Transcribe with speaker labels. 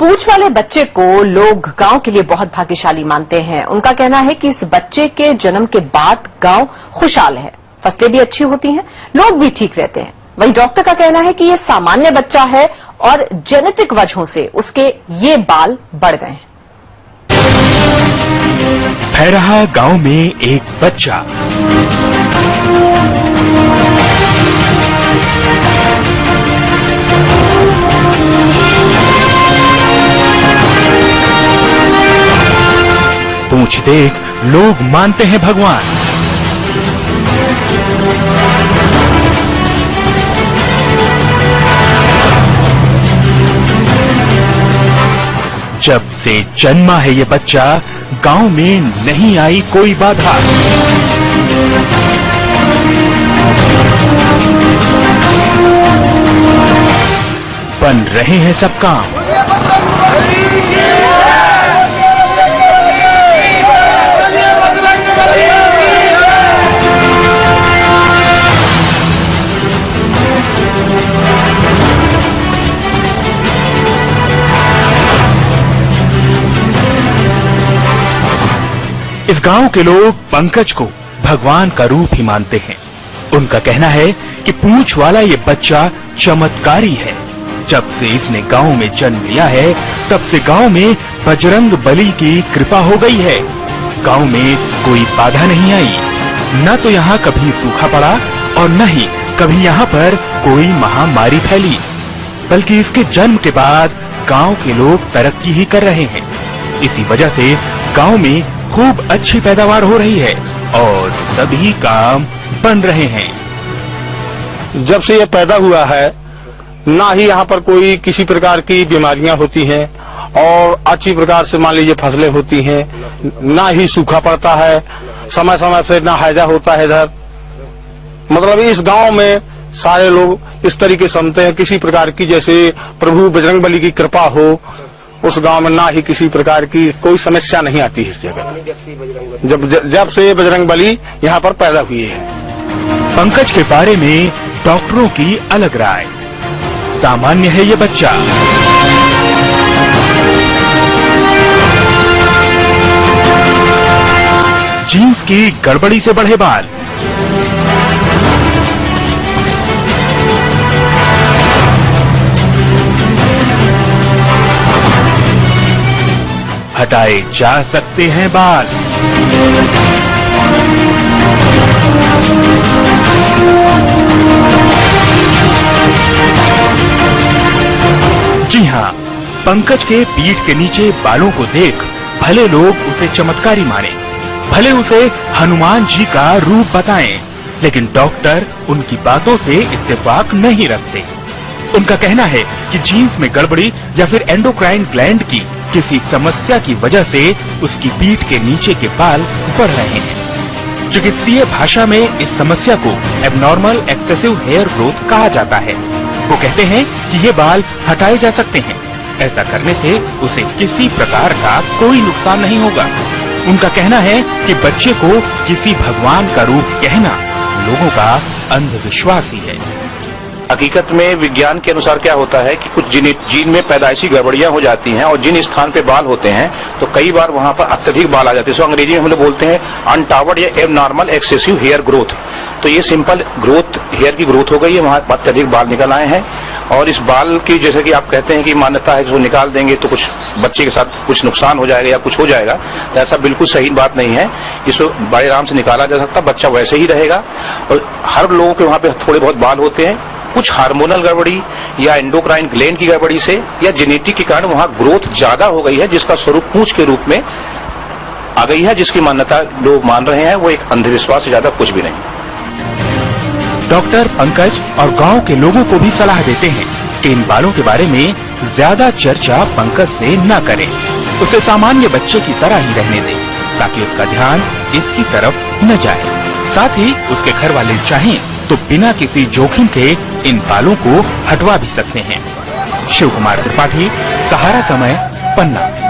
Speaker 1: पूंछ वाले बच्चे को लोग गांव के लिए बहुत भाग्यशाली मानते हैं। उनका कहना है कि इस बच्चे के जन्म के बाद गांव खुशहाल है, फसलें भी अच्छी होती हैं, लोग भी ठीक रहते हैं। वहीं डॉक्टर का कहना है कि ये सामान्य बच्चा है और जेनेटिक वजहों से उसके ये बाल बढ़ गए हैं।
Speaker 2: भैरहा गांव में एक बच्चा पूंछ देख लोग मानते हैं भगवान। जब से जन्मा है ये बच्चा, गांव में नहीं आई कोई बाधा। बन रहे हैं सब काम। इस गांव के लोग पंकज को भगवान का रूप ही मानते हैं। उनका कहना है कि पूंछ वाला ये बच्चा चमत्कारी है। जब से इसने गांव में जन्म लिया है, तब से गांव में बजरंग बली की कृपा हो गई है। गांव में कोई बाधा नहीं आई, न तो यहाँ कभी सूखा पड़ा और न ही कभी यहाँ पर कोई महामारी फैली, बल्कि इसके जन्म के बाद गांव के लोग तरक्की ही कर रहे हैं। इसी वजह से गांव में खूब अच्छी पैदावार हो रही है और सभी काम बन रहे हैं।
Speaker 3: जब से ये पैदा हुआ है, ना ही यहाँ पर कोई किसी प्रकार की बीमारियां होती हैं और अच्छी प्रकार से मान लीजिए फसलें होती हैं, ना ही सूखा पड़ता है, समय समय से ना हैजा होता है इधर। मतलब इस गांव में सारे लोग इस तरीके से समझते हैं किसी प्रकार की जैसे प्रभु बजरंगबली की कृपा हो। उस गांव में ना ही किसी प्रकार की कोई समस्या नहीं आती इस जगह, जब से बजरंगबली यहाँ पर पैदा हुई है।
Speaker 2: पंकज के बारे में डॉक्टरों की अलग राय। सामान्य है ये बच्चा। जीन्स की गड़बड़ी से बढ़े बाल, हटाए जा सकते हैं बाल। जी हां, पंकज के पीठ के नीचे बालों को देख भले लोग उसे चमत्कारी माने, भले उसे हनुमान जी का रूप बताएं, लेकिन डॉक्टर उनकी बातों से इत्तेफाक नहीं रखते। उनका कहना है कि जीन्स में गड़बड़ी या फिर एंडोक्राइन ग्लैंड की किसी समस्या की वजह से उसकी पीठ के नीचे के बाल बढ़ रहे हैं। चिकित्सीय भाषा में इस समस्या को एबनॉर्मल एक्सेसिव हेयर ग्रोथ कहा जाता है। वो कहते हैं कि ये बाल हटाए जा सकते हैं। ऐसा करने से उसे किसी प्रकार का कोई नुकसान नहीं होगा। उनका कहना है कि बच्चे को किसी भगवान का रूप कहना लोगों का अंधविश्वास ही है।
Speaker 4: हकीकत में विज्ञान के अनुसार क्या होता है कि कुछ जीन में पैदाइशी गड़बड़ियां हो जाती हैं और जिन स्थान पे बाल होते हैं तो कई बार वहां पर अत्यधिक बाल आ जाते हैं। अंग्रेजी में हम लोग बोलते हैं अनटावर्ड या एबनॉर्मल एक्सेसिव हेयर ग्रोथ। तो ये सिंपल ग्रोथ, हेयर की ग्रोथ हो गई है, वहां अत्यधिक बाल निकल आए हैं। और इस बाल की जैसे कि आप कहते हैं कि मान्यता है कि उसको निकाल देंगे तो कुछ बच्चे के साथ कुछ नुकसान हो जाएगा या कुछ हो जाएगा, तो ऐसा बिल्कुल सही बात नहीं है। इसको बड़े आराम से निकाला जा सकता, बच्चा वैसे ही रहेगा। और हर लोगों के वहां पे थोड़े बहुत बाल होते हैं, कुछ हार्मोनल गड़बड़ी या एंडोक्राइन ग्लैंड की गड़बड़ी से या जेनेटिक के कारण वहां ग्रोथ ज्यादा हो गई है, जिसका स्वरूप पूंछ के रूप में आ गई है, जिसकी मान्यता लोग मान रहे हैं। वो एक अंधविश्वास से ज्यादा कुछ भी नहीं।
Speaker 2: डॉक्टर पंकज और गांव के लोगों को भी सलाह देते हैं कि इन बालों के बारे में ज्यादा चर्चा पंकज से न करें, उसे सामान्य बच्चे की तरह ही रहने दें, ताकि उसका ध्यान इसकी तरफ न जाए। साथ ही उसके घर वाले चाहें तो बिना किसी जोखिम के इन बालों को हटवा भी सकते हैं। शिव कुमार त्रिपाठी, सहारा समय, पन्ना।